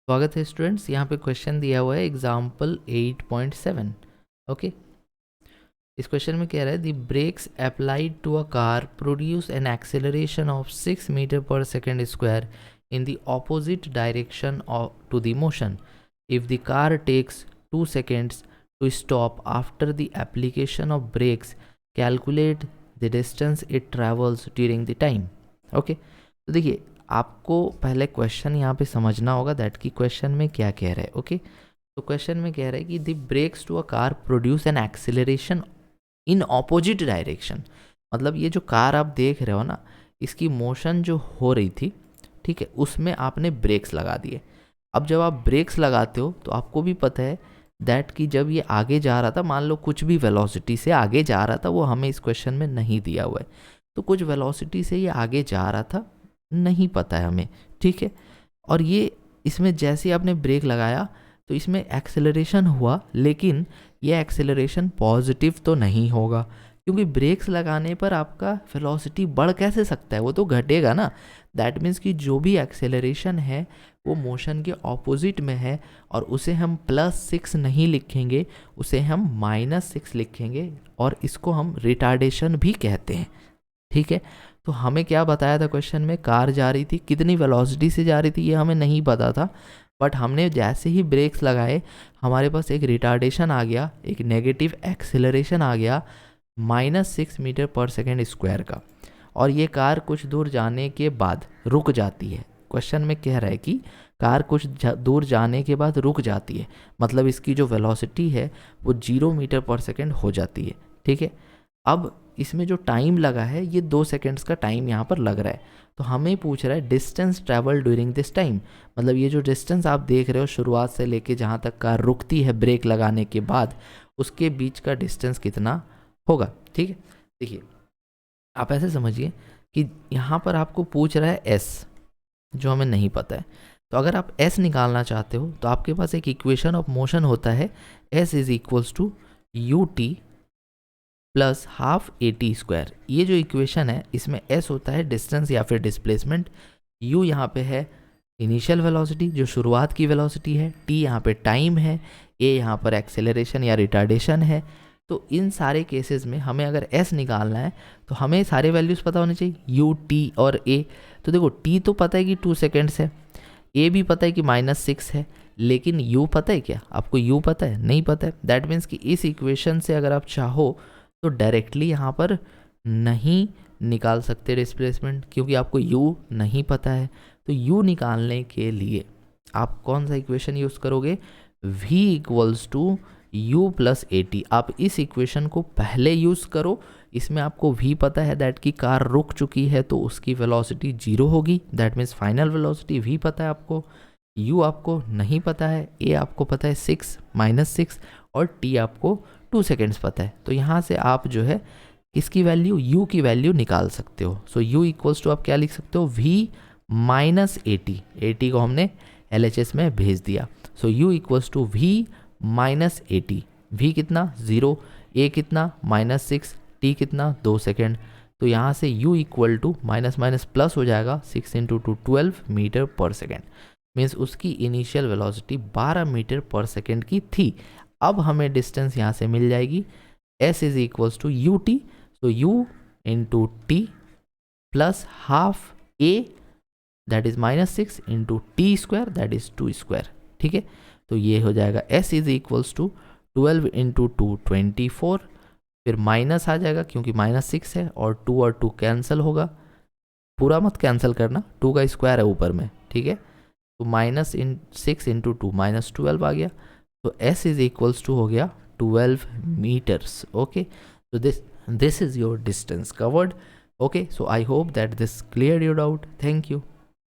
स्वागत है स्टूडेंट्स। यहाँ पे क्वेश्चन दिया हुआ है एग्जाम्पल 8.7। ओके, इस क्वेश्चन में कह रहा है the brakes applied to a car produce an acceleration of 6 metre per second square in the opposite direction to the motion if the car takes 2 seconds to stop after the application of brakes calculate the distance it travels during the time. Okay, तो देखिए आपको पहले question यहाँ पे समझना होगा that कि question में क्या कह रहा है। ओके, तो क्वेश्चन में कह रहा है कि the brakes to a car produce an acceleration in opposite direction. मतलब ये जो कार आप देख रहे हो ना, इसकी मोशन जो हो रही थी, ठीक है, उसमें आपने ब्रेक्स लगा दिए। अब जब आप ब्रेक्स लगाते हो तो आपको भी पता है दैट कि जब ये आगे जा रहा था, मान लो कुछ भी वेलोसिटी से आगे जा रहा था, वो हमें इस क्वेश्चन में नहीं दिया हुआ है, तो कुछ वेलोसिटी से ये आगे जा रहा था, नहीं पता है हमें, ठीक है। और ये इसमें जैसे आपने ब्रेक लगाया तो इसमें एक्सेलरेशन हुआ, लेकिन ये एक्सेलरेशन पॉजिटिव तो नहीं होगा, क्योंकि ब्रेक्स लगाने पर आपका वेलोसिटी बढ़ कैसे सकता है, वो तो घटेगा ना। दैट मीन्स कि जो भी एक्सेलरेशन है वो मोशन के ऑपोजिट में है, और उसे हम +6 नहीं लिखेंगे, उसे हम -6 लिखेंगे, और इसको हम रिटार्डेशन भी कहते हैं, ठीक है। तो हमें क्या बताया था क्वेश्चन में, कार जा रही थी, कितनी वेलोसिटी से जा रही थी ये हमें नहीं पता था, बट हमने जैसे ही ब्रेक्स लगाए हमारे पास एक रिटार्डेशन आ गया, एक नेगेटिव एक्सेलरेशन आ गया -6 मीटर पर सेकेंड स्क्वायर का, और ये कार कुछ दूर जाने के बाद रुक जाती है। क्वेश्चन में कह रहा है कि कार कुछ दूर जाने के बाद रुक जाती है, मतलब इसकी जो वेलोसिटी है वो 0 मीटर पर सेकेंड हो जाती है, ठीक है। अब इसमें जो टाइम लगा है ये 2 सेकेंड्स का टाइम यहाँ पर लग रहा है, तो हमें पूछ रहा है distance travel during this time. मतलब ये जो डिस्टेंस आप देख रहे हो शुरुआत से लेके जहाँ तक कार रुकती है ब्रेक लगाने के बाद, उसके बीच का डिस्टेंस कितना होगा, ठीक है। देखिए आप ऐसे समझिए कि यहाँ पर आपको पूछ रहा है एस, जो हमें नहीं पता है। तो अगर आप एस निकालना चाहते हो तो आपके पास एक इक्वेशन ऑफ मोशन होता है, S is equals to U T plus half AT square. ये जो इक्वेशन है इसमें s होता है डिस्टेंस या फिर डिस्प्लेसमेंट, u यहाँ पे है इनिशियल वेलोसिटी जो शुरुआत की वेलोसिटी है, t यहाँ पे टाइम है, a यहाँ पर एक्सेलरेशन या रिटार्डेशन है। तो इन सारे केसेस में हमें अगर s निकालना है तो हमें सारे वैल्यूज़ पता होने चाहिए, u, t और a। तो देखो t तो पता है कि 2 सेकेंड्स है, a भी पता है कि -6 है, लेकिन u पता है क्या आपको? u पता है? नहीं पता है। दैट मीन्स कि इस इक्वेशन से अगर आप चाहो तो डायरेक्टली यहाँ पर नहीं निकाल सकते डिस्प्लेसमेंट, क्योंकि आपको u नहीं पता है। तो u निकालने के लिए आप कौन सा इक्वेशन यूज़ करोगे? v equals to u plus AT। आप इस इक्वेशन को पहले यूज़ करो, इसमें आपको v पता है दैट की कार रुक चुकी है तो उसकी वेलोसिटी 0 होगी, that means final velocity v पता है आपको, u आपको नहीं पता है, a आपको पता है 6 -6, और t आपको 2 सेकेंड्स पता है। तो यहाँ से आप जो है इसकी वैल्यू u की वैल्यू निकाल सकते हो। सो u इक्वल्स टू आप क्या लिख सकते हो? v माइनस AT को हमने LHS में भेज दिया। So u equals to v minus AT। v कितना? 0, a कितना? -6, t कितना? 2 सेकेंड। तो यहाँ से u equal to minus minus plus हो जाएगा, 6 × 2 12 मीटर पर सेकेंड। मीन्स उसकी initial velocity 12 meter per second की थी। अब हमें डिस्टेंस यहाँ से मिल जाएगी, s is equals to U T, so u into T plus half a that is -6 into T square that is 2 square, ठीक है। तो ये हो जाएगा s is equals to 12 into 2 24, फिर माइनस आ जाएगा क्योंकि -6 है, और 2 और 2 कैंसिल होगा, पूरा मत कैंसिल करना, 2 का स्क्वायर है ऊपर में, ठीक है। तो -6 इंटू 2 -12 आ गया, तो s इज इक्वल्स टू हो गया 12 meters. Okay, so this is your distance covered. Okay, so I hope that this cleared your doubt. Thank you.